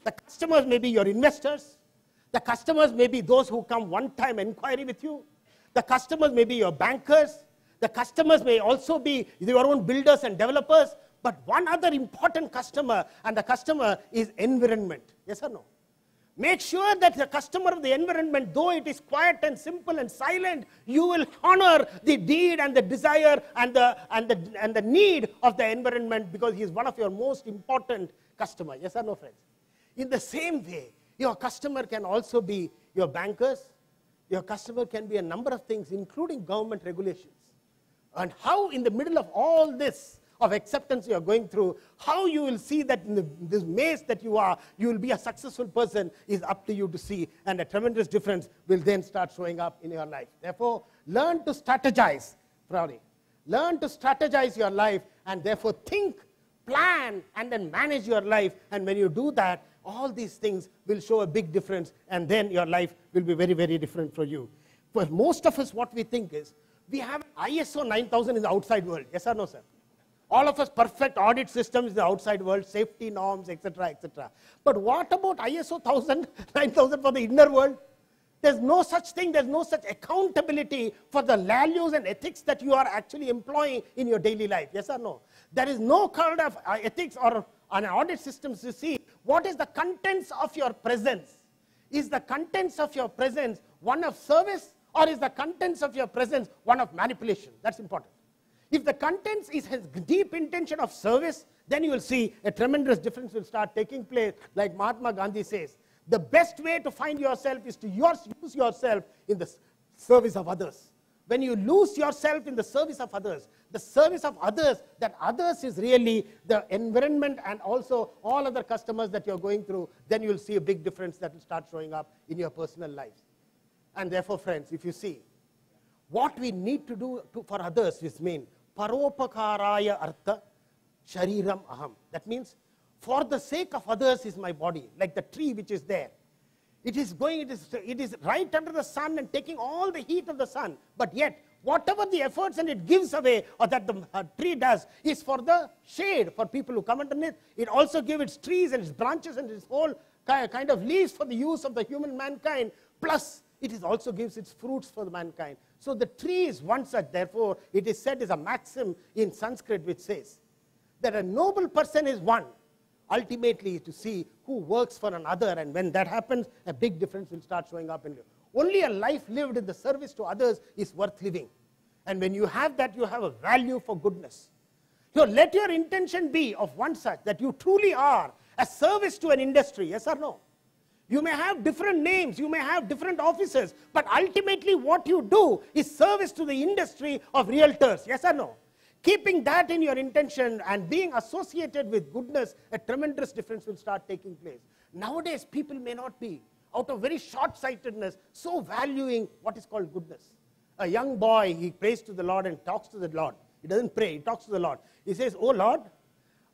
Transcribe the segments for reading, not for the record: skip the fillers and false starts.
The customers may be your investors. The customers may be those who come one-time inquiry with you. The customers may be your bankers. The customers may also be your own builders and developers. But one other important customer, and the customer is environment. Yes or no? Make sure that the customer of the environment, though it is quiet and simple and silent, you will honor the deed and the desire and the need of the environment, because he is one of your most important customers. Yes or no, friends? In the same way, your customer can also be your bankers. Your customer can be a number of things, including government regulations. And how in the middle of all this of acceptance you are going through, how you will see that in this maze that you are, you will be a successful person is up to you to see, and a tremendous difference will then start showing up in your life. Therefore, learn to strategize, Pravani. Learn to strategize your life, and therefore think, plan, and then manage your life. And when you do that, all these things will show a big difference, and then your life will be very, very different for you. For most of us, what we think is, we have ISO 9000 in the outside world. Yes or no, sir? All of us perfect audit systems in the outside world, safety norms, etc., etc. But what about ISO 9000 for the inner world? There's no such thing, there's no such accountability for the values and ethics that you are actually employing in your daily life. Yes or no? There is no kind of ethics or an audit systems to see what is the contents of your presence. Is the contents of your presence one of service, or is the contents of your presence one of manipulation? That's important. If the contents has deep intention of service, then you will see a tremendous difference will start taking place. Like Mahatma Gandhi says, the best way to find yourself is to use yourself in the service of others. When you lose yourself in the service of others, that others is really the environment and also all other customers that you're going through, then you will see a big difference that will start showing up in your personal lives. And therefore, friends, if you see, what we need to do for others is mean, Paropakaraya artha shariram aham. That means, for the sake of others is my body, like the tree which is there. It is right under the sun and taking all the heat of the sun. But yet, whatever the efforts and it gives away, or that the tree does, is for the shade, for people who come underneath. It also gives its trees and its branches and its whole kind of leaves for the use of the human mankind. Plus, it also gives its fruits for the mankind. So the tree is one such. Therefore, it is said as a maxim in Sanskrit which says that a noble person is one, ultimately to see who works for another. And when that happens, a big difference will start showing up in you. Only a life lived in the service to others is worth living. And when you have that, you have a value for goodness. So let your intention be of one such that you truly are a service to an industry. Yes or no? You may have different names, you may have different offices, but ultimately what you do is service to the industry of realtors. Yes or no? Keeping that in your intention and being associated with goodness, a tremendous difference will start taking place. Nowadays, people may not be, out of very short-sightedness, so valuing what is called goodness. A young boy, he prays to the Lord and talks to the Lord. He doesn't pray, he talks to the Lord. He says, "Oh Lord,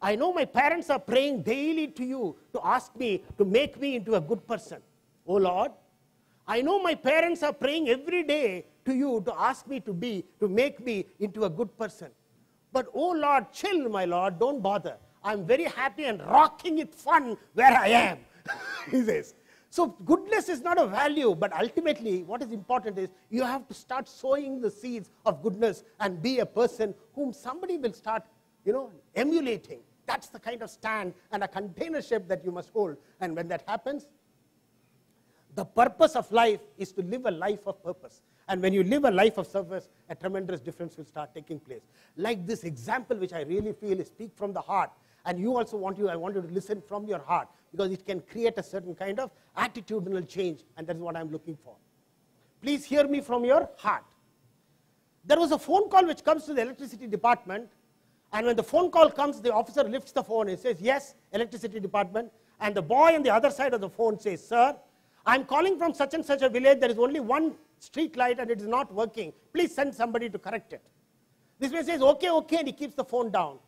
I know my parents are praying daily to you to ask me to make me into a good person. Oh Lord, I know my parents are praying every day to you to ask me to make me into a good person. But oh Lord, chill, my Lord, don't bother. I'm very happy and rocking it fun where I am." He says. So goodness is not a value, but ultimately what is important is you have to start sowing the seeds of goodness and be a person whom somebody will start emulating. That's the kind of stand and a containership that you must hold. And when that happens, the purpose of life is to live a life of purpose. And when you live a life of service, a tremendous difference will start taking place. Like this example, which I really feel is speak from the heart. And you also I want you to listen from your heart, because it can create a certain kind of attitudinal change. And that's what I'm looking for. Please hear me from your heart. There was a phone call which comes to the electricity department. And when the phone call comes, the officer lifts the phone and says, "Yes, electricity department." And the boy on the other side of the phone says, "Sir, I'm calling from such and such a village. There is only one street light and it is not working. Please send somebody to correct it." This man says, "Okay, okay," and he keeps the phone down.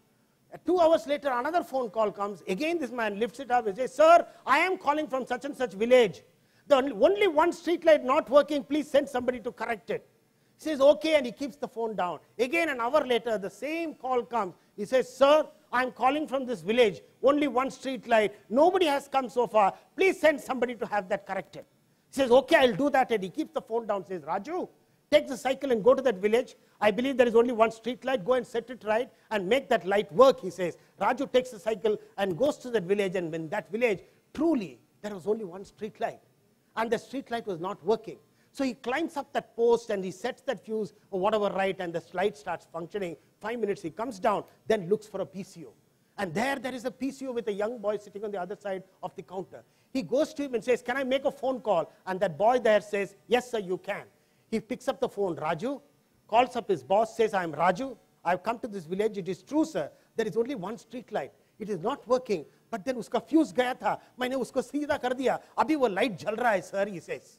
2 hours later, another phone call comes. Again, this man lifts it up and says, "Sir, I am calling from such and such village. The only one street light not working. Please send somebody to correct it." He says, "Okay," and he keeps the phone down. Again, an hour later, the same call comes. He says, "Sir, I'm calling from this village, only one street light, nobody has come so far, please send somebody to have that corrected. He says, okay, I'll do that, and he keeps the phone down, says, Raju, take the cycle and go to that village. I believe there is only one street light, go and set it right and make that light work, he says. Raju takes the cycle and goes to that village, and in that village, truly, there was only one street light, and the street light was not working. So he climbs up that post and he sets that fuse or whatever right, and the light starts functioning. 5 minutes, he comes down, then looks for a PCO. And there is a PCO with a young boy sitting on the other side of the counter. He goes to him and says, can I make a phone call? And that boy there says, yes, sir, you can. He picks up the phone, Raju, calls up his boss, says, I'm Raju. I've come to this village. It is true, sir. There is only one street light. It is not working. But then uska fuse gaya tha. मैंने उसको सीधा कर दिया. अभी वो light जल रहा है, sir, he says.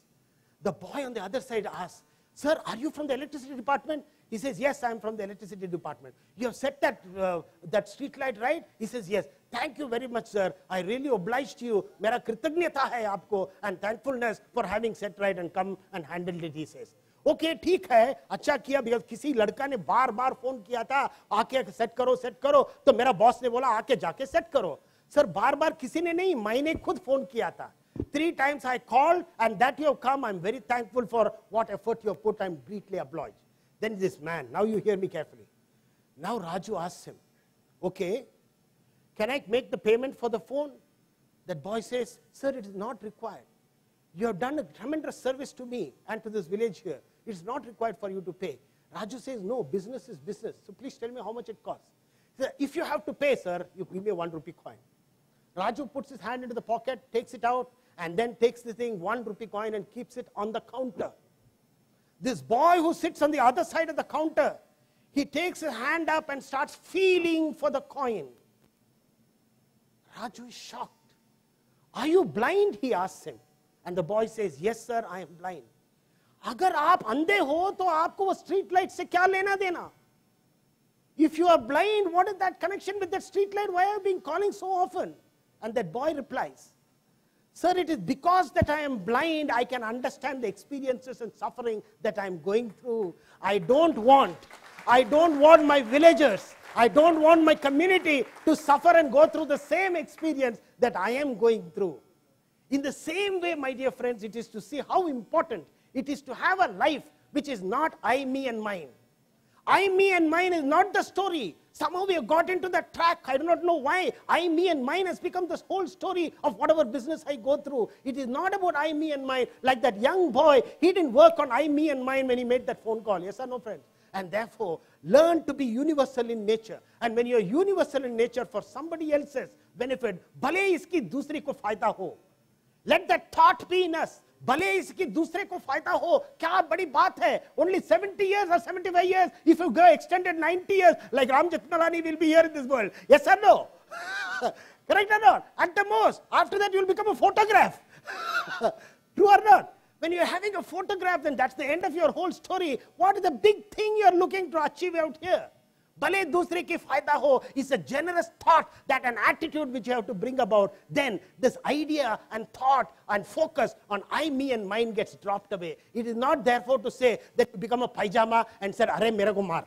The boy on the other side asks, sir, are you from the electricity department? He says, yes, I'm from the electricity department. You have set that street light right? He says, yes. Thank you very much, sir. I really obliged you. मेरा कृतज्ञता है आपको, and thankfulness for having set right and come and handled it, he says. Okay, ठीक है, अच्छा किया, because किसी लड़का ने बार बार फोन किया था, आके सेट करो, तो मेरा बॉस ने बोला आके जाके सेट करो. सर बार बार किसी ने नहीं, मैंने खुद फोन किया था. 3 times I called, and that you have come. I'm very thankful for what effort you have put. I'm greatly obliged. Then this man, now you hear me carefully. Now Raju asks him, okay, can I make the payment for the phone? That boy says, sir, it is not required. You have done a tremendous service to me and to this village here. It's not required for you to pay. Raju says, no, business is business. So please tell me how much it costs. He said, if you have to pay, sir, you give me a 1 rupee coin. Raju puts his hand into the pocket, takes it out, and then takes the thing, 1 rupee coin, and keeps it on the counter. This boy who sits on the other side of the counter, he takes his hand up and starts feeling for the coin. Raju is shocked. Are you blind? He asks him. And the boy says, yes, sir, I am blind. अगर आप अंधे हो तो आपको वो street light से क्या लेना देना? If you are blind, what is that connection with that street light? Why are you being calling so often? And that boy replies, sir, it is because that I am blind, I can understand the experiences and suffering that I am going through. I don't want my villagers, I don't want my community to suffer and go through the same experience that I am going through. In the same way, my dear friends, it is to see how important it is to have a life which is not I, me, and mine. I, me, and mine is not the story. Somehow we have got into that track. I do not know why. I, me, and mine has become the whole story of whatever business I go through. It is not about I, me, and mine. Like that young boy, he didn't work on I, me, and mine when he made that phone call. Yes or no, friends? And therefore, learn to be universal in nature. And when you are universal in nature for somebody else's benefit, भले इसकी दूसरे को फायदा हो. Let that thought be in us. भले इसकी दूसरे को फायदा हो, क्या बड़ी बात है. Only 70 years or 75 years, if you go extended 90 years, like Ram Jethmalani will be here in this world. Yes or no? Correct or not? At the most. After that, you will become a photograph. True or not? When you are having a photograph, then that's the end of your whole story. What is the big thing you are looking to achieve out here? भले दूसरे की फायदा हो is a generous thought, that an attitude which you have to bring about. Then this idea and thought and focus on I, me, and mine gets dropped away. It is not therefore to say that you become a pajama and say, "Arey mere ko maar."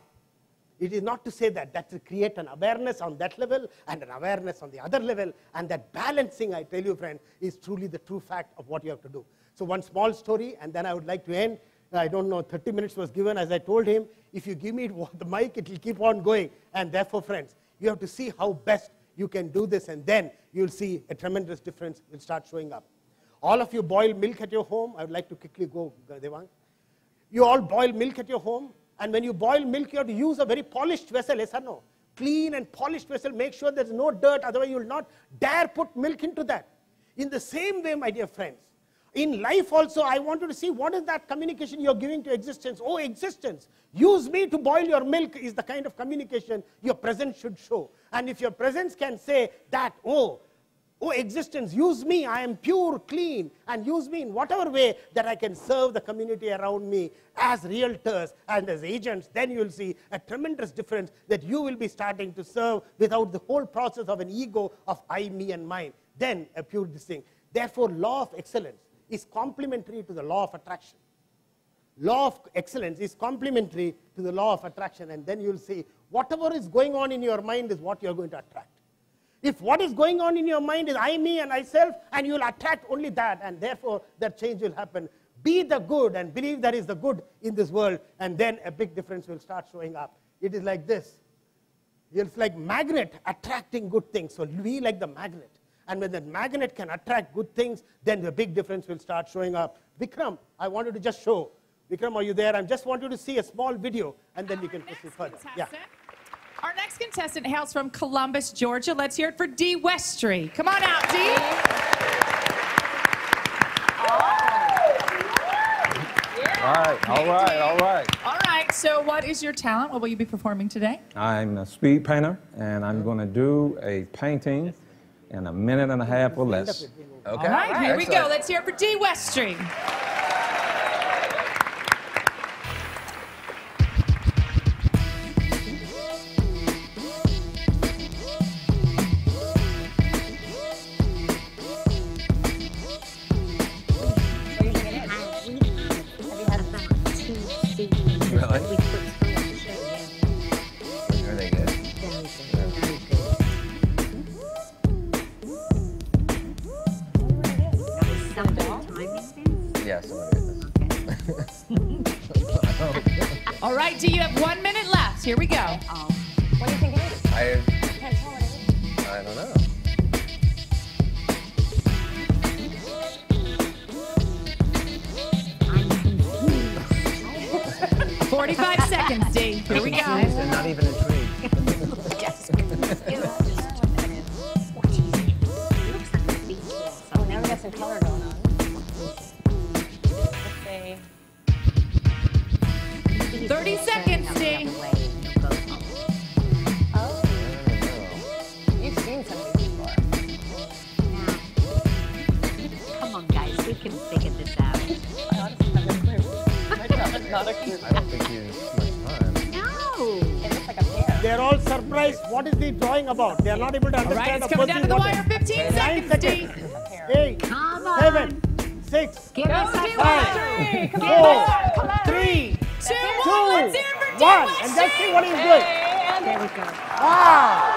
It is not to say that. That to create an awareness on that level and an awareness on the other level. And that balancing, I tell you, friend, is truly the true fact of what you have to do. So one small story, and then I would like to end. I don't know, 30 minutes was given. As I told him, if you give me the mic, it will keep on going. And therefore, friends, you have to see how best you can do this, and then you'll see a tremendous difference will start showing up. All of you boil milk at your home. I would like to quickly go, Devang. You all boil milk at your home, and when you boil milk, you have to use a very polished vessel, yes or no? Clean and polished vessel. Make sure there's no dirt, otherwise you will not dare put milk into that. In the same way, my dear friends, in life also, I want you to see what is that communication you're giving to existence. Oh, existence, use me to boil your milk is the kind of communication your presence should show. And if your presence can say that, oh, existence, use me, I am pure, clean, and use me in whatever way that I can serve the community around me as realtors and as agents, then you'll see a tremendous difference that you will be starting to serve without the whole process of an ego of I, me, and mine. Then a pure distinct. Therefore, law of excellence is complementary to the law of attraction. law of excellence is complementary to the law of attraction, and then you'll see whatever is going on in your mind is what you're going to attract. If what is going on in your mind is I, me, and I self, and you'll attract only that, and therefore that change will happen. Be the good and believe there is the good in this world, and then a big difference will start showing up. It is like this. It's like magnet attracting good things. So be like the magnet. And when the magnet can attract good things, then the big difference will start showing up. Vikram, I wanted to just show. Vikram, are you there? I just want you to see a small video, and then we can proceed further. Yeah. Our next contestant hails from Columbus, Georgia. Let's hear it for Dee Westry. Come on out, Dee. All right. All right, so what is your talent? What will you be performing today? I'm a speed painter, and I'm going to do a painting in a minute and a half or less. Okay. All right, here we go. Let's hear it for Dee Westry. Really? Are they good? Yeah, some of it. All right, Dee, you have 1 minute left. Here we go. What do you think it is? I Can't tell what it is. don't know. 45 seconds, Dee. Here we go. And not even intrigued. Oh, now we got some color going on. Let's say 30 seconds, Dee. Oh, you've seen some of these before. Come on, guys, we can figure this out. I honestly have no clue. Not a clue. I don't think you much time. No. It looks like a pear. They're all surprised. What is the drawing about? They are not able to All right, understand. it's coming down to the wire. 15 9 seconds, Dee. seconds. A pear. 8, Come on. 7, 6, Give us Go, a Dee 5, Westry. 4, Come on. Come on. 3, 2, 2, 1. Let's hear it for Dee 1. Westry. And just see what he's doing. There we go. Wow.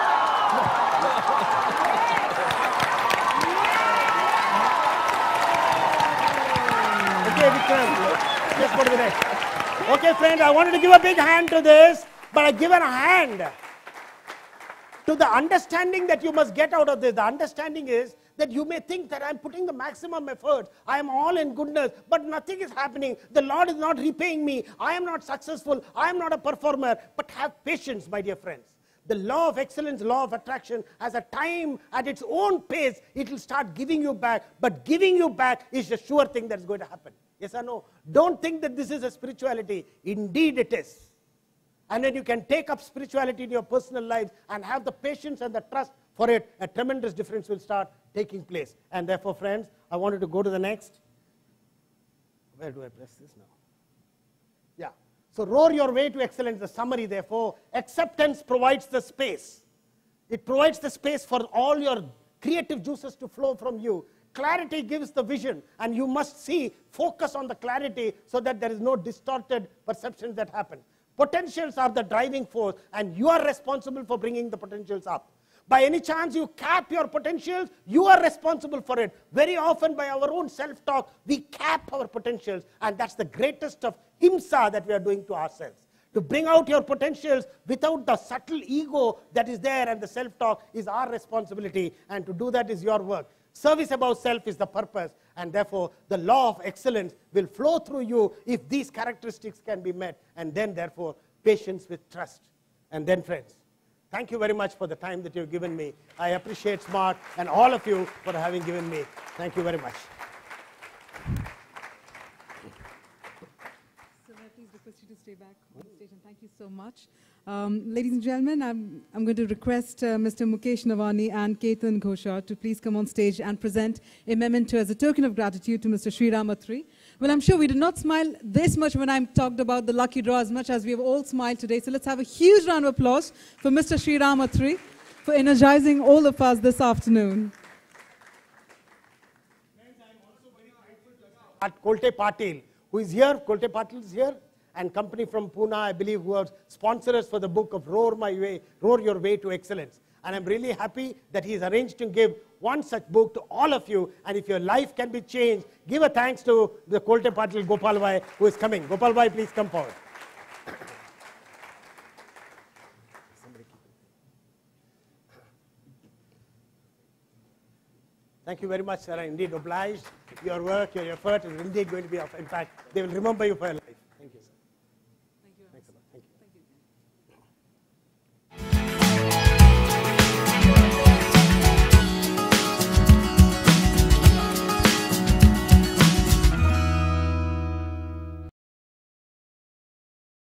Okay, Vikram. Let's go to the next. Okay, friends, I wanted to give a big hand to this, but I given a hand to the understanding that you must get out of this. The understanding is that you may think that I'm putting the maximum effort, I am all in goodness, but nothing is happening. The Lord is not repaying me. I am not successful. I am not a performer. But have patience, my dear friends. The law of excellence, law of attraction, has a time at its own pace, it will start giving you back. But giving you back is a sure thing that's going to happen. Yes or no? Don't think that this is a spirituality. Indeed it is. And when you can take up spirituality in your personal lives and have the patience and the trust for it, a tremendous difference will start taking place. And therefore, friends, I wanted to go to the next. Where do I press this now? Yeah. So roar your way to excellence. The summary, therefore, acceptance provides the space. It provides the space for all your creative juices to flow from you. Clarity gives the vision, and you must see, focus on the clarity so that there is no distorted perceptions that happen. Potentials are the driving force, and you are responsible for bringing the potentials up. By any chance you cap your potentials, you are responsible for it. Very often by our own self-talk, we cap our potentials, and that's the greatest of himsa that we are doing to ourselves. To bring out your potentials without the subtle ego that is there and the self-talk is our responsibility, and to do that is your work. Service above self is the purpose, and therefore the law of excellence will flow through you if these characteristics can be met, and then therefore patience with trust. And then friends, thank you very much for the time that you've given me. I appreciate SMART and all of you for having given me. Thank you very much. So may I please request you to stay back on the stage, and thank you so much. Ladies and gentlemen, I'm going to request Mr. Mukesh Navani and Ketan Ghosha to please come on stage and present a memento as a token of gratitude to Mr. Sriram Athri. Well, I'm sure we did not smile this much when I talked about the lucky draw as much as we have all smiled today. So let's have a huge round of applause for Mr. Sriram Athri for energizing all of us this afternoon. At Kolte Patil, who is here. Kolte Patil is here. And company from Pune, I believe, who are sponsors for the book of Roar Your Way to Excellence. And I'm really happy that he's arranged to give one such book to all of you. And if your life can be changed, give a thanks to the Kolte Patil Gopal Bhai who is coming. Gopal Bhai, please come forward. Thank you very much, sir. I'm indeed obliged. Your work, your effort is indeed going to be of, in fact, they will remember you for a